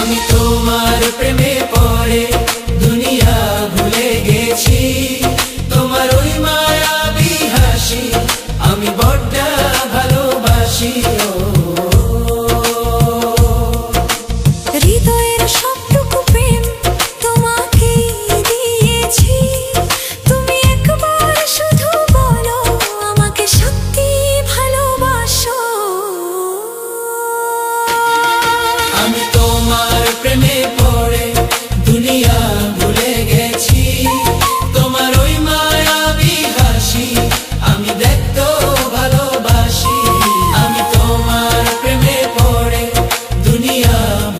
আমি তোমার প্রেমে পড়ে দুনিয়া ভুলে গেছি, তোমার ওই মায়াবী হাসি আমি বড্ড ভালোবাসি। হৃদয়